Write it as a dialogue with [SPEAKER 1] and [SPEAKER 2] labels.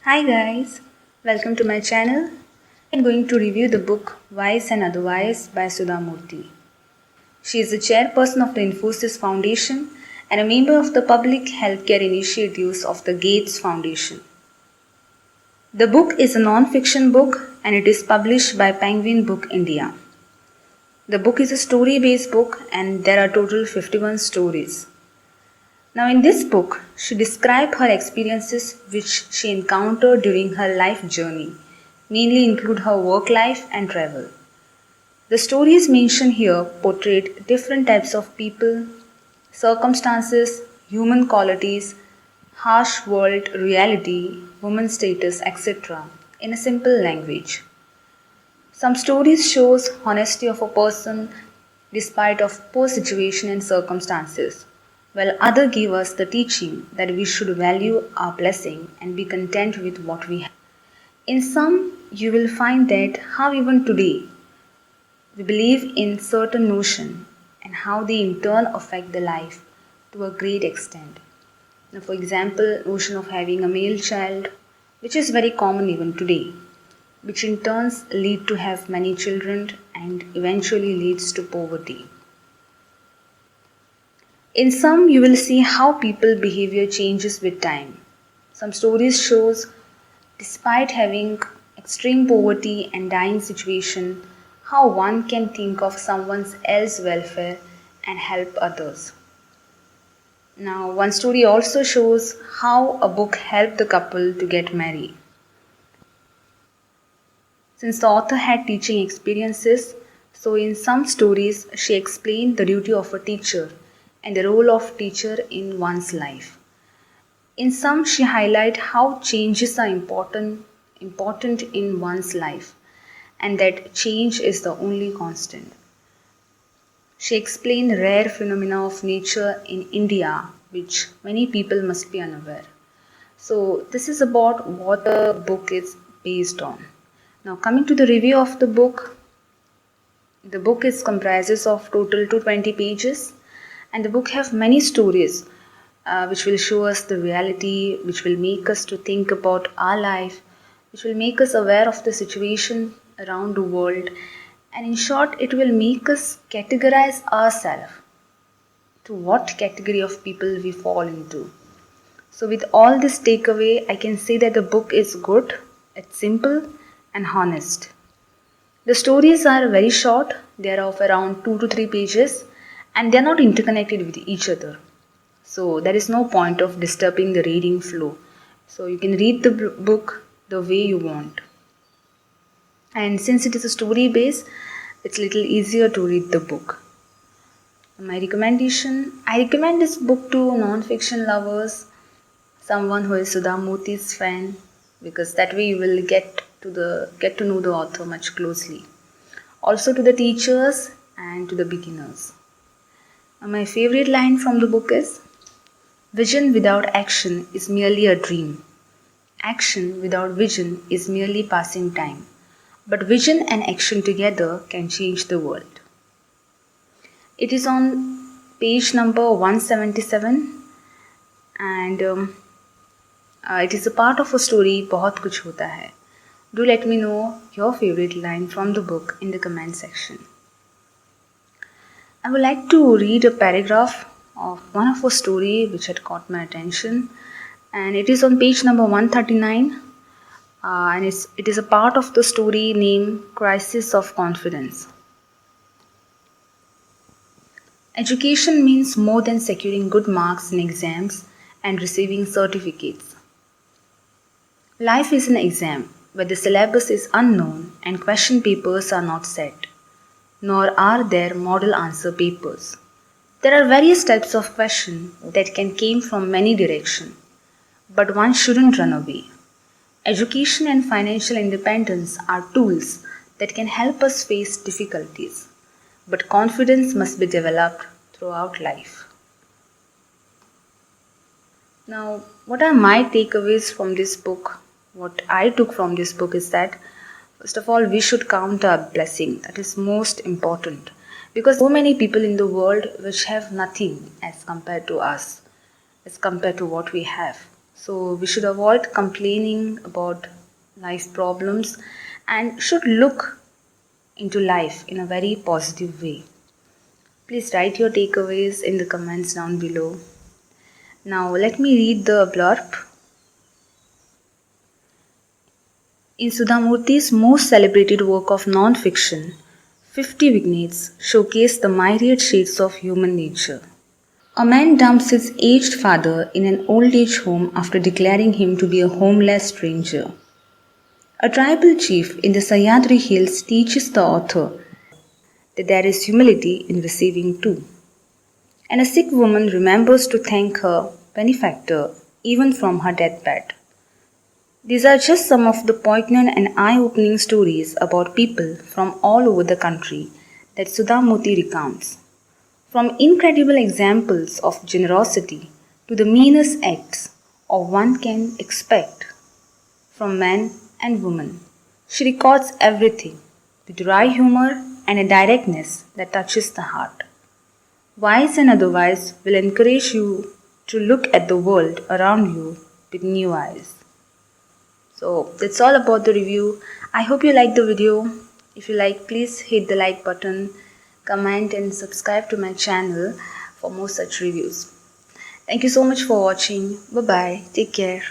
[SPEAKER 1] Hi guys, welcome to my channel. I'm going to review the book Wise and Otherwise by Sudha Murthy. She is the chairperson of the Infosys Foundation and a member of the Public Healthcare Initiatives of the Gates Foundation. The book is a non-fiction book and it is published by Penguin Book India. The book is a story-based book and there are total 51 stories. Now, in this book, she describes her experiences which she encountered during her life journey, mainly include her work life and travel. The stories mentioned here portrayed different types of people, circumstances, human qualities, harsh world reality, woman status, etc. in a simple language. Some stories shows honesty of a person despite of poor situation and circumstances, while other give us the teaching that we should value our blessing and be content with what we have. In some, you will find that how even today we believe in certain notion and how they in turn affect the life to a great extent. Now, for example, notion of having a male child, which is very common even today, which in turns lead to have many children and eventually leads to poverty. In some, you will see how people behavior changes with time. Some stories shows despite having extreme poverty and dying situation, how one can think of someone else's welfare and help others. Now, one story also shows how a book helped the couple to get married. Since the author had teaching experiences, so in some stories she explained the duty of a teacher and the role of teacher in one's life. In some she highlight how changes are important in one's life and that change is the only constant. She explained rare phenomena of nature in India which many people must be unaware. So this is about what the book is based on. Now coming to the review of the book is comprises of total 220 pages and the book have many stories which will show us the reality, which will make us to think about our life, which will make us aware of the situation around the world, and in short it will make us categorize ourselves to what category of people we fall into. So with all this takeaway, I can say that the book is good, it's simple and honest. The stories are very short, they are of around 2 to 3 pages and they are not interconnected with each other. So there is no point of disturbing the reading flow. So you can read the book the way you want. And since it is a story base, it's little easier to read the book. My recommendation, I recommend this book to non-fiction lovers, someone who is Sudha Murthy's fan, because that way you will get to know the author much closely. Also to the teachers and to the beginners. My favorite line from the book is, vision without action is merely a dream. Action without vision is merely passing time. But vision and action together can change the world. It is on page number 177 and it is a part of a story बहुत कुछ होता है. Do let me know your favorite line from the book in the comment section. I would like to read a paragraph of one of a story which had caught my attention, and it is on page number 139 and it is a part of the story named Crisis of Confidence. Education means more than securing good marks in exams and receiving certificates. Life is an exam where the syllabus is unknown and question papers are not set, nor are there model answer papers. There are various types of questions that can come from many directions, but one shouldn't run away. Education and financial independence are tools that can help us face difficulties, but confidence must be developed throughout life. Now, what are my takeaways from this book? What I took from this book is that, first of all, we should count our blessing. That is most important. Because so many people in the world which have nothing as compared to us, as compared to what we have. So we should avoid complaining about life problems and should look into life in a very positive way. Please write your takeaways in the comments down below. Now let me read the blurb. In Sudhamurti's most celebrated work of non-fiction, 50 Vignettes showcase the myriad shades of human nature. A man dumps his aged father in an old age home after declaring him to be a homeless stranger. A tribal chief in the Sahyadri Hills teaches the author that there is humility in receiving too. And a sick woman remembers to thank her benefactor even from her deathbed. These are just some of the poignant and eye-opening stories about people from all over the country that Sudhamurti recounts. From incredible examples of generosity to the meanest acts of one can expect from men and women, she records everything with dry humor and a directness that touches the heart. Wise and otherwise will encourage you to look at the world around you with new eyes. So that's all about the review. I hope you liked the video. If you like, please hit the like button, comment and subscribe to my channel for more such reviews. Thank you so much for watching. Bye bye. Take care.